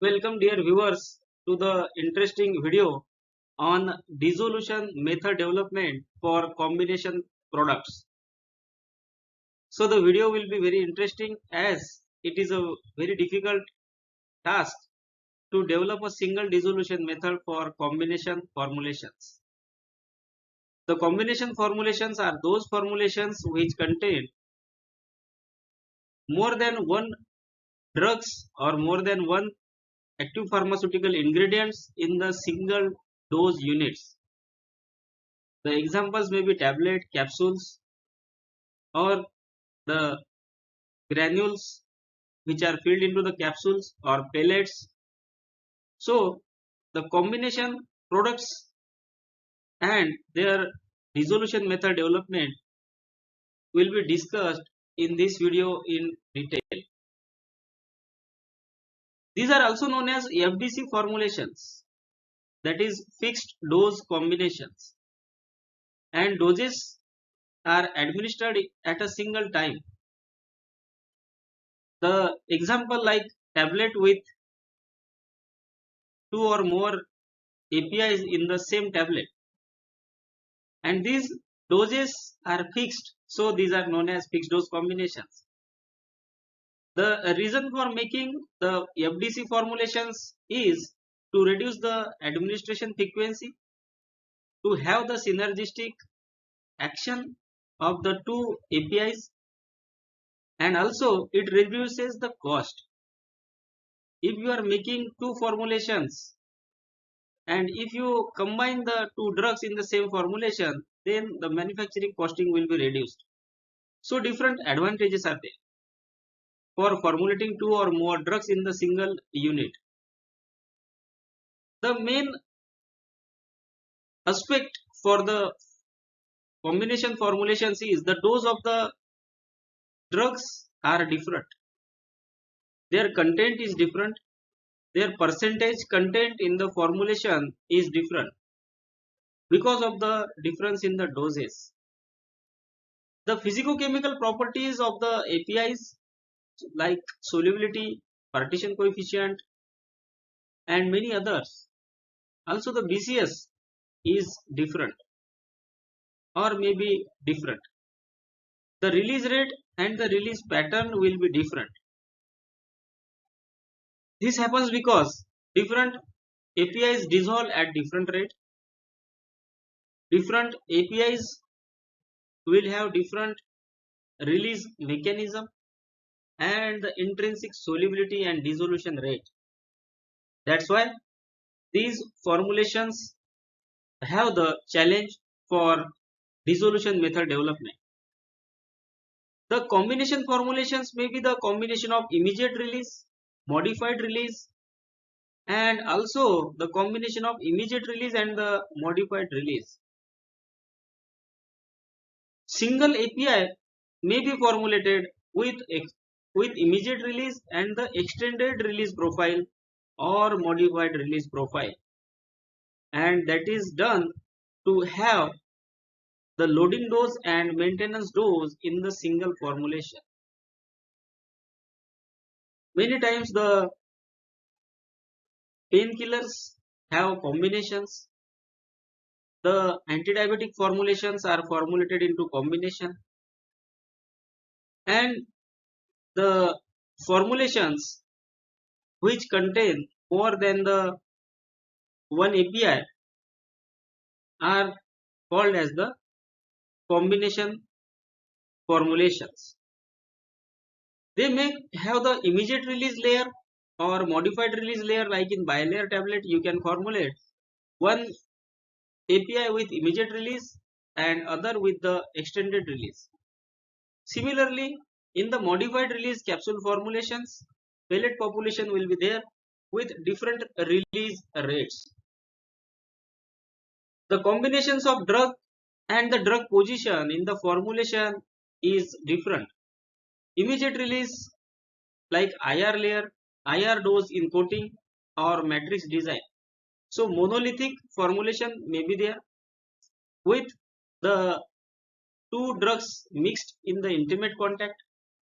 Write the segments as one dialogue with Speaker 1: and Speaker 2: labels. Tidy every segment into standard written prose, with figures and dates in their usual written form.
Speaker 1: Welcome dear viewers to the interesting video on dissolution method development for combination products. So the video will be very interesting as it is a very difficult task to develop a single dissolution method for combination formulations. The combination formulations are those formulations which contain more than one drugs or more than one active pharmaceutical ingredients in the single dose units. The examples may be tablet, capsules, or the granules which are filled into the capsules or pellets. So the combination products and their dissolution method development will be discussed in this video in detail. These are also known as FDC formulations, that is fixed dose combinations, and doses are administered at a single time. The example like tablet with two or more APIs in the same tablet, and these doses are fixed, so these are known as fixed dose combinations. The reason for making the FDC formulations is to reduce the administration frequency, to have the synergistic action of the two APIs, and also it reduces the cost. If you are making two formulations and if you combine the two drugs in the same formulation, then the manufacturing costing will be reduced. So different advantages are there for formulating two or more drugs in the single unit. The main aspect for the combination formulations is the dose of the drugs are different, their content is different, their percentage content in the formulation is different because of the difference in the doses. The physicochemical properties of the APIs like solubility, partition coefficient, and many others. Also the BCS is different or maybe different. The release rate and the release pattern will be different. This happens because different APIs dissolve at different rate. Different APIs will have different release mechanism and the intrinsic solubility and dissolution rate. That's why these formulations have the challenge for dissolution method development. The combination formulations may be the combination of immediate release, modified release, and also the combination of immediate release and the modified release. Single API may be formulated with immediate release and the extended release profile or modified release profile, and that is done to have the loading dose and maintenance dose in the single formulation. Many times the painkillers have combinations. The antidiabetic formulations are formulated into combination, and the formulations which contain more than the one API are called as the combination formulations. They may have the immediate release layer or modified release layer, like in bilayer tablet you can formulate one API with immediate release and other with the extended release. Similarly, in the modified release capsule formulations, pellet population will be there with different release rates. The combinations of drug and the drug position in the formulation is different. Immediate release like IR layer, IR dose in coating or matrix design. So monolithic formulation may be there with the two drugs mixed in the intimate contact,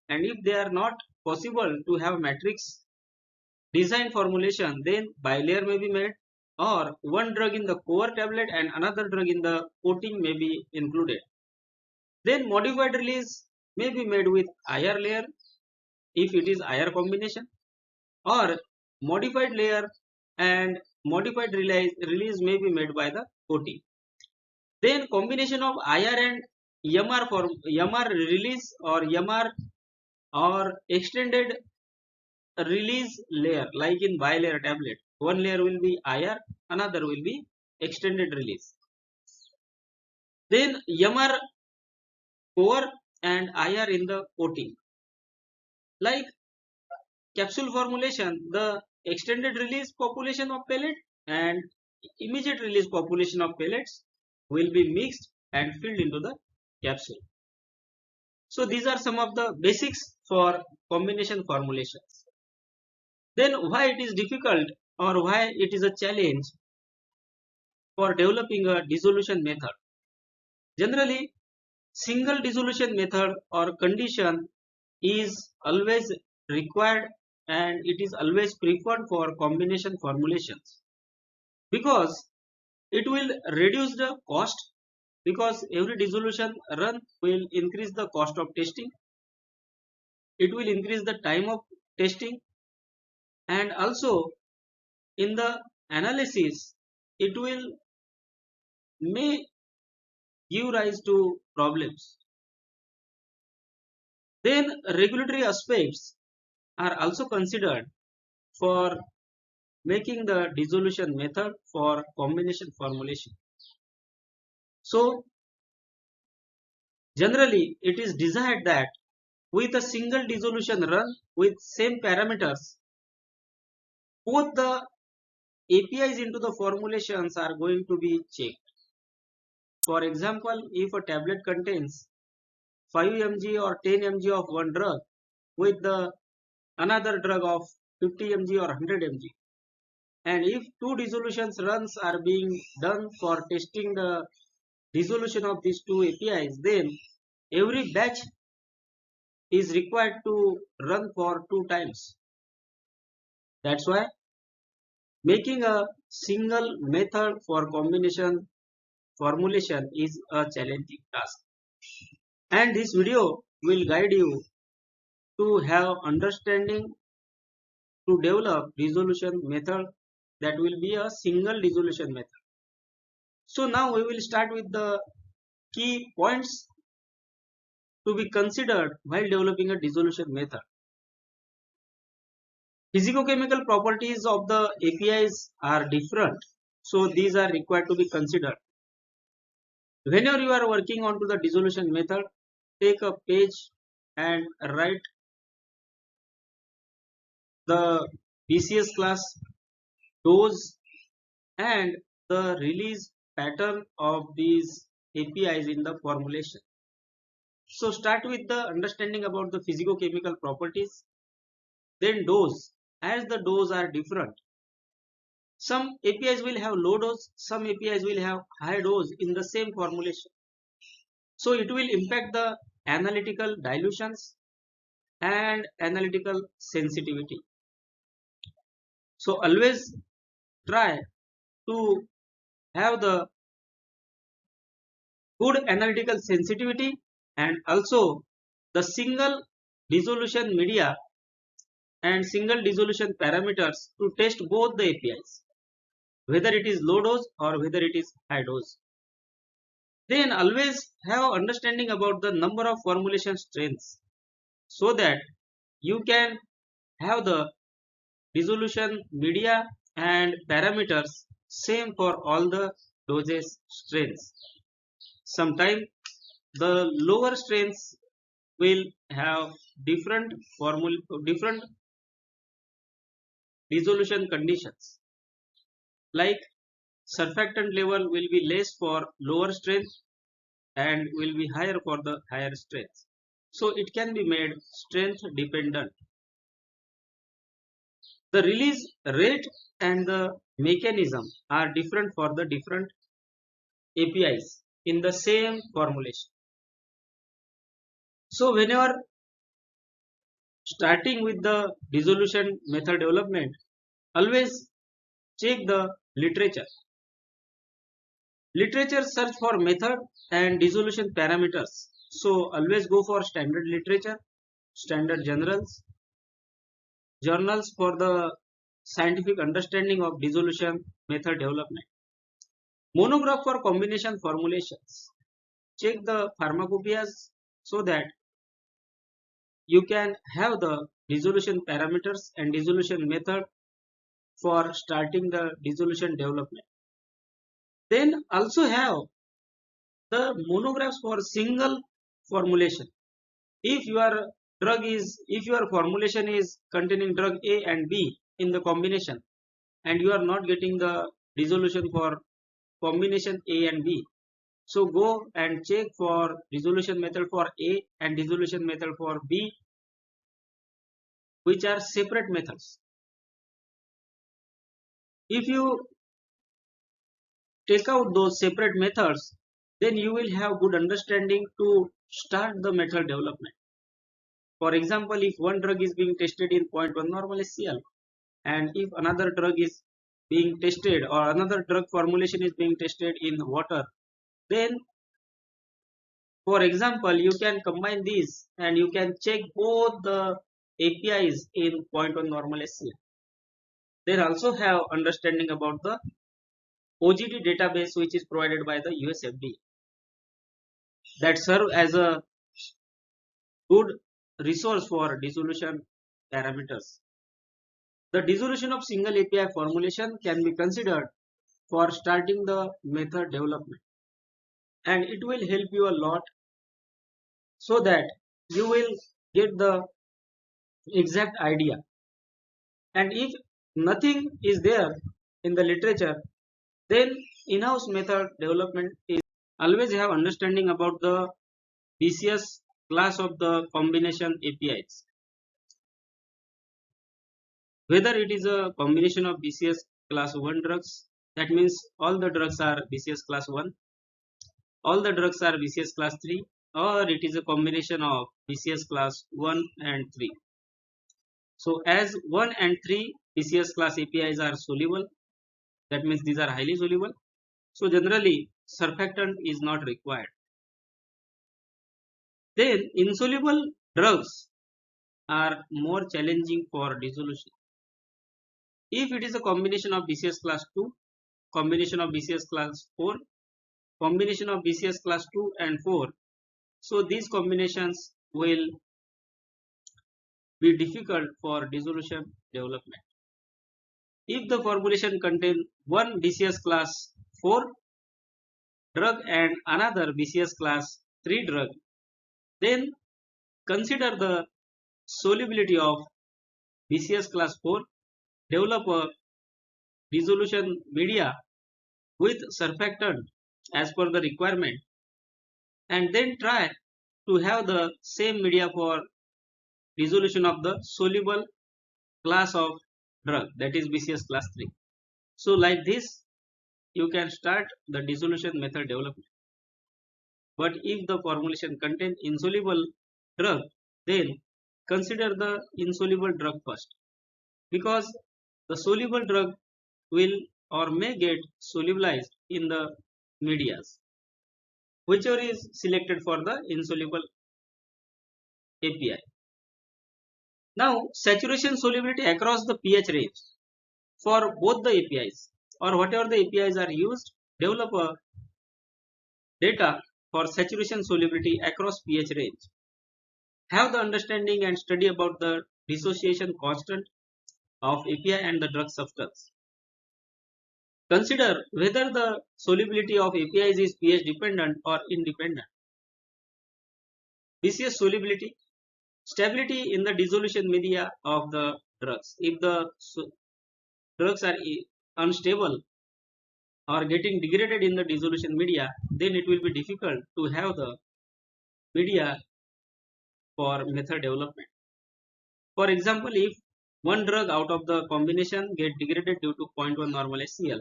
Speaker 1: and if they are not possible to have matrix design formulation, then bilayer may be made, or one drug in the core tablet and another drug in the coating may be included. Then modified release may be made with IR layer if it is IR combination, or modified layer and modified release may be made by the coating. Then combination of IR and MR release or MR or extended release layer, like in bilayer tablet. One layer will be IR, another will be extended release. Then MR core and IR in the coating. Like capsule formulation, the extended release population of pellet and immediate release population of pellets will be mixed and filled into the capsule. So these are some of the basics for combination formulations. Then why it is difficult or why it is a challenge for developing a dissolution method? Generally, single dissolution method or condition is always required and it is always preferred for combination formulations, because it will reduce the cost, because every dissolution run will increase the cost of testing, it will increase the time of testing, and also in the analysis it will may give rise to problems. Then regulatory aspects are also considered for making the dissolution method for combination formulation. So generally it is desired that with a single dissolution run with same parameters, both the APIs into the formulations are going to be checked. For example, if a tablet contains 5 mg or 10 mg of one drug with the another drug of 50 mg or 100 mg, and if two dissolutions runs are being done for testing the dissolution of these two APIs, then every batch is required to run for 2 times. That's why making a single method for combination formulation is a challenging task. And this video will guide you to have understanding to develop dissolution method that will be a single dissolution method. So now we will start with the key points to be considered while developing a dissolution method. Physicochemical properties of the APIs are different, so these are required to be considered. Whenever you are working on to the dissolution method, take a page and write the BCS class, dose, and the release pattern of these APIs in the formulation. So start with the understanding about the physicochemical properties, then dose. As the dose are different, some APIs will have low dose, some APIs will have high dose in the same formulation. So it will impact the analytical dilutions and analytical sensitivity. So always try to have the good analytical sensitivity and also the single dissolution media and single dissolution parameters to test both the APIs, whether it is low dose or whether it is high dose. Then always have understanding about the number of formulation strengths, so that you can have the dissolution media and parameters same for all the dosage strengths. Sometimes the lower strengths will have different dissolution conditions, like surfactant level will be less for lower strength and will be higher for the higher strength. So it can be made strength dependent. The release rate and the mechanism are different for the different APIs in the same formulation. So whenever Starting with the dissolution method development, always check the literature. Literature search for method and dissolution parameters. So always go for standard literature, standard journals for the scientific understanding of dissolution method development. Monograph for combination formulations. Check the pharmacopoeias so that you can have the dissolution parameters and dissolution method for starting the dissolution development. Then also have the monographs for single formulation. If your formulation is containing drug A and B in the combination and you are not getting the dissolution for combination A and B, so go and check for dissolution method for A and dissolution method for B, which are separate methods. If you take out those separate methods, then you will have good understanding to start the method development. For example, if one drug is being tested in 0.1 normal SCL and if another drug is being tested or another drug formulation is being tested in water, then for example you can combine these and you can check both the APIs in 0.1 normal SCL. Then also have understanding about the OGD database which is provided by the US FDA that serve as a good resource for dissolution parameters. The dissolution of single API formulation can be considered for starting the method development, and it will help you a lot so that you will get the exact idea. And if nothing is there in the literature, then in-house method development is always have understanding about the BCS class of the combination APIs. Whether it is a combination of BCS class 1 drugs, that means all the drugs are BCS class 1, all the drugs are BCS class 3, or it is a combination of BCS class 1 and 3. So as 1 and 3 BCS class APIs are soluble, that means these are highly soluble. So generally surfactant is not required. Then insoluble drugs are more challenging for dissolution. If it is a combination of BCS class 2, combination of BCS class 4, combination of BCS class 2 and 4, so these combinations will be difficult for dissolution development. If the formulation contains one BCS class 4 drug and another BCS class 3 drug, then consider the solubility of BCS class 4, develop a dissolution media with surfactant as per the requirement, and then try to have the same media for dissolution of the soluble class of drug, that is BCS class 3. So like this you can start the dissolution method development. But if the formulation contains insoluble drug, then consider the insoluble drug first, because the soluble drug will or may get solubilized in the medias, whichever is selected for the insoluble API. Now saturation solubility across the pH range for both the APIs or whatever the APIs are used, develop a data for saturation solubility across pH range. Have the understanding and study about the dissociation constant of API and the drug substance. Consider whether the solubility of APIs is pH dependent or independent. BCS solubility, stability in the dissolution media of the drugs. If the drugs are unstable or getting degraded in the dissolution media, then it will be difficult to have the media for method development. For example, if one drug out of the combination get degraded due to 0.1 normal SCL,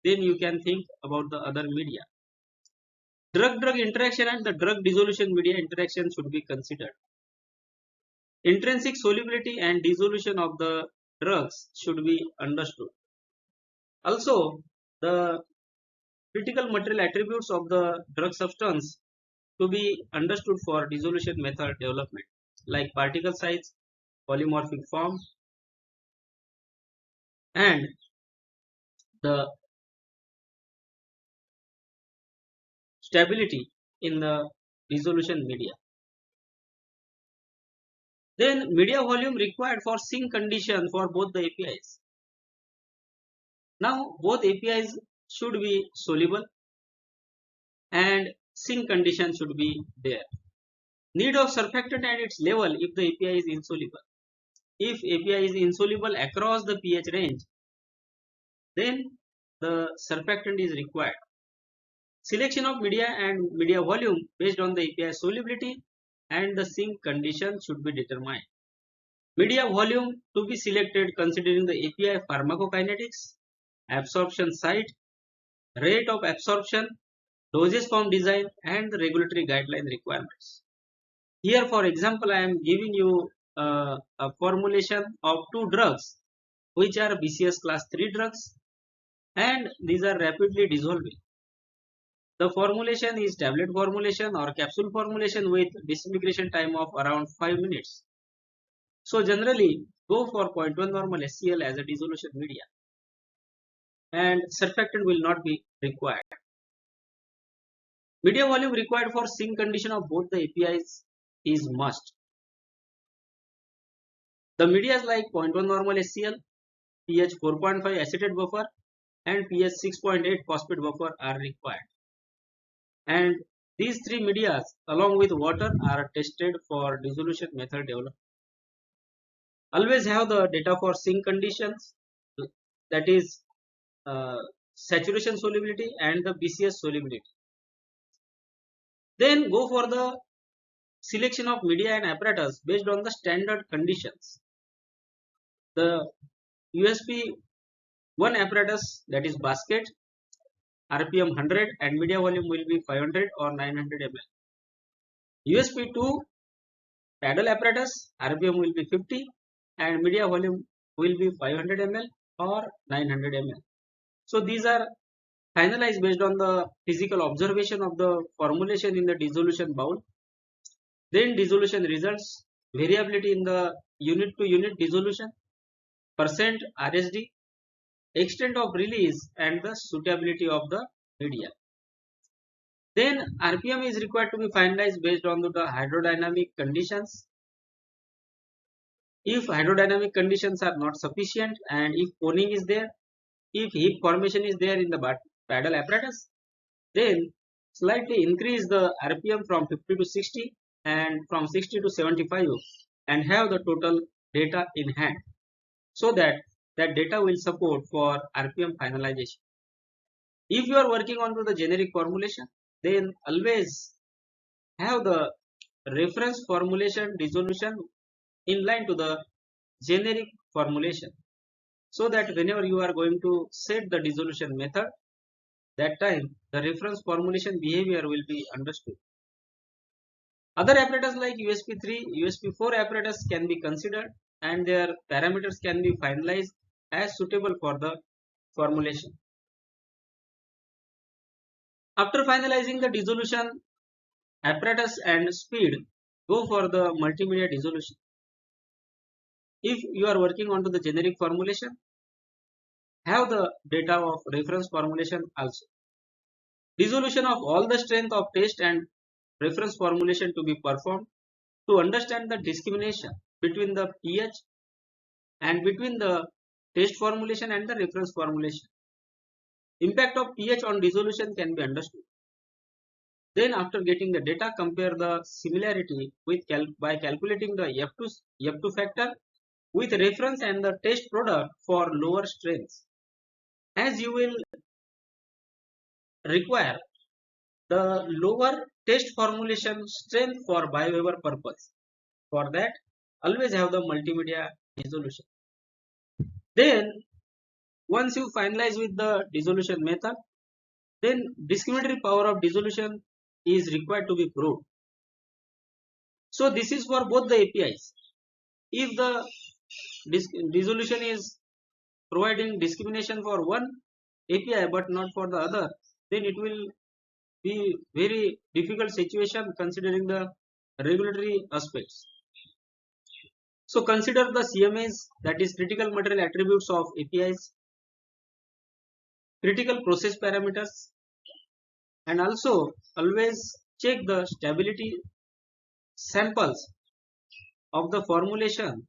Speaker 1: then you can think about the other media. Drug-drug interaction and the drug dissolution media interaction should be considered. Intrinsic solubility and dissolution of the drugs should be understood. Also, the critical material attributes of the drug substance to be understood for dissolution method development, like particle size, polymorphic form, and the stability in the dissolution media. Then media volume required for sink condition for both the APIs. Now both APIs should be soluble and sink condition should be there. Need of surfactant and its level if the API is insoluble. If API is insoluble across the pH range, then the surfactant is required. Selection of media and media volume based on the API solubility and the sink condition should be determined. Media volume to be selected considering the API pharmacokinetics, absorption site, rate of absorption, dosage form design, and the regulatory guideline requirements. Here, for example, I am giving you a formulation of two drugs which are BCS class 3 drugs, and these are rapidly dissolving. The formulation is tablet formulation or capsule formulation with disintegration time of around 5 minutes. So generally go for 0.1 normal HCl as a dissolution media, and surfactant will not be required. Media volume required for sink condition of both the APIs is must. The media like 0.1 normal HCl, pH 4.5 acetate buffer, and pH 6.8 phosphate buffer are required. And these three media along with water are tested for dissolution method development. Always have the data for sink conditions, that is saturation solubility and the BCS solubility. Then go for the selection of media and apparatus based on the standard conditions. The USP 1 apparatus, that is basket, RPM 100 and media volume will be 500 or 900 ml. USP 2 paddle apparatus, RPM will be 50 and media volume will be 500 ml or 900 ml. So these are finalized based on the physical observation of the formulation in the dissolution bowl. Then dissolution results, variability in the unit to unit dissolution, percent RSD, extent of release and the suitability of the media. Then RPM is required to be finalized based on the hydrodynamic conditions. If hydrodynamic conditions are not sufficient and if coning is there, if heap formation is there in the paddle apparatus, then slightly increase the RPM from 50 to 60 and from 60 to 75 and have the total data in hand, so that data will support for RPM finalization. If you are working on to the generic formulation, then always have the reference formulation dissolution in line to the generic formulation, so that whenever you are going to set the dissolution method, that time the reference formulation behavior will be understood. Other apparatus like USP 3, USP 4 apparatus can be considered and their parameters can be finalized as suitable for the formulation. After finalizing the dissolution apparatus and speed, go for the multimedia dissolution. If you are working on to the generic formulation, have the data of reference formulation also. Dissolution of all the strength of test and reference formulation to be performed to understand the discrimination between the pH and between the test formulation and the reference formulation. Impact of pH on dissolution can be understood. Then after getting the data, compare the similarity with by calculating the F2 factor with reference and the test product for lower strengths, as you will require the lower test formulation strength for bioweaver purpose. For that, always have the multimedia dissolution. Then once you finalize with the dissolution method, then discriminatory power of dissolution is required to be proved. So this is for both the APIs. If the dissolution is providing discrimination for one API but not for the other, then it will be very difficult situation considering the regulatory aspects. So consider the CMAs, that is critical material attributes of APIs, critical process parameters, and also always check the stability samples of the formulation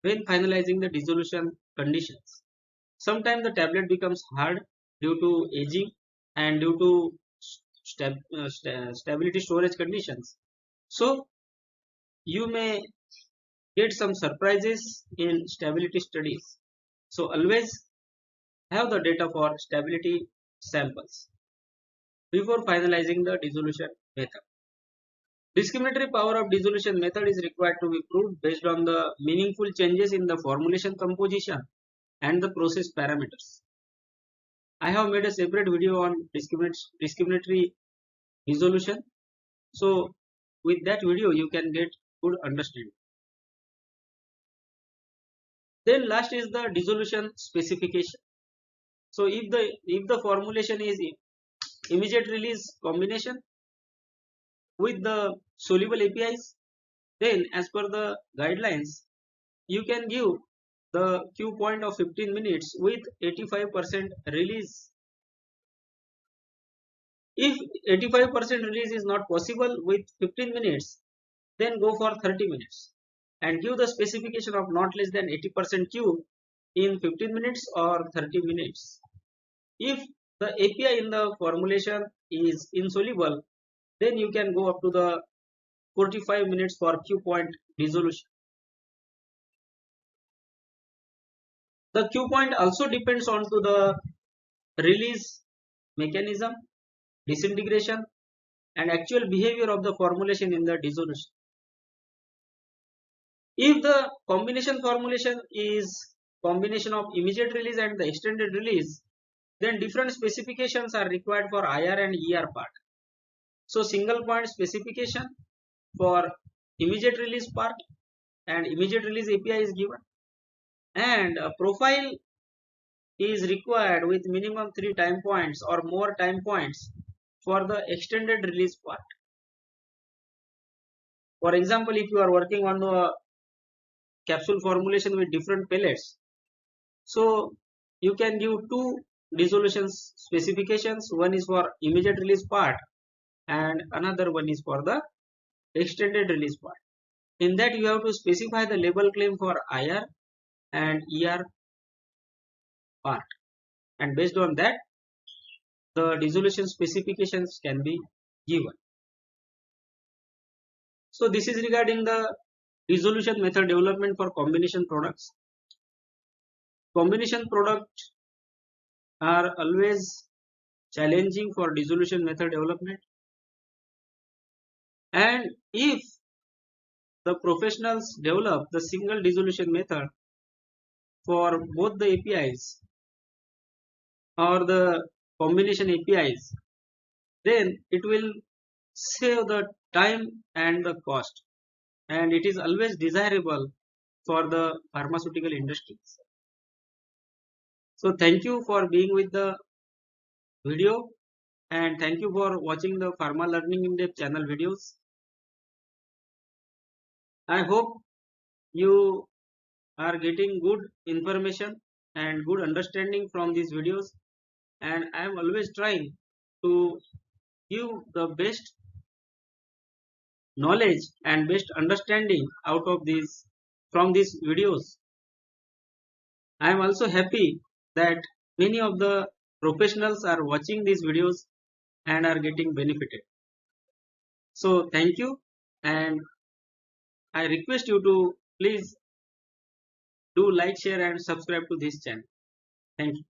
Speaker 1: when finalizing the dissolution conditions. Sometimes the tablet becomes hard due to aging and due to stability storage conditions. So you may get some surprises in stability studies. So always have the data for stability samples before finalizing the dissolution method. Discriminatory power of dissolution method is required to be proved based on the meaningful changes in the formulation composition and the process parameters. I have made a separate video on discriminatory dissolution. So with that video you can get good understanding. Then last is the dissolution specification. So if the formulation is immediate release combination with the soluble APIs, then as per the guidelines you can give the Q point of 15 minutes with 85% release. If 85% release is not possible with 15 minutes, then go for 30 minutes and give the specification of not less than 80% Q in 15 minutes or 30 minutes. If the API in the formulation is insoluble, then you can go up to the 45 minutes for Q point dissolution. The Q point also depends on to the release mechanism, disintegration, and actual behavior of the formulation in the dissolution. If the combination formulation is combination of immediate release and the extended release, then different specifications are required for IR and ER part. So single point specification for immediate release part and immediate release API is given, and a profile is required with minimum 3 time points or more time points for the extended release part. For example, if you are working on the capsule formulation with different pellets, so you can give two dissolution specifications. One is for immediate release part and another one is for the extended release part. In that you have to specify the label claim for IR and ER part, and based on that the dissolution specifications can be given. So this is regarding the dissolution method development for combination products. Combination products are always challenging for dissolution method development, and if the professionals develop the single dissolution method for both the APIs or the combination APIs, then it will save the time and the cost, and it is always desirable for the pharmaceutical industries. So thank you for being with the video, and thank you for watching the Pharma Learning in Depth channel videos. I hope you are getting good information and good understanding from these videos, and I am always trying to give the best knowledge and best understanding out of these from these videos. I am also happy that many of the professionals are watching these videos and are getting benefited. So thank you, and I request you to please do like, share and subscribe to this channel. Thank you.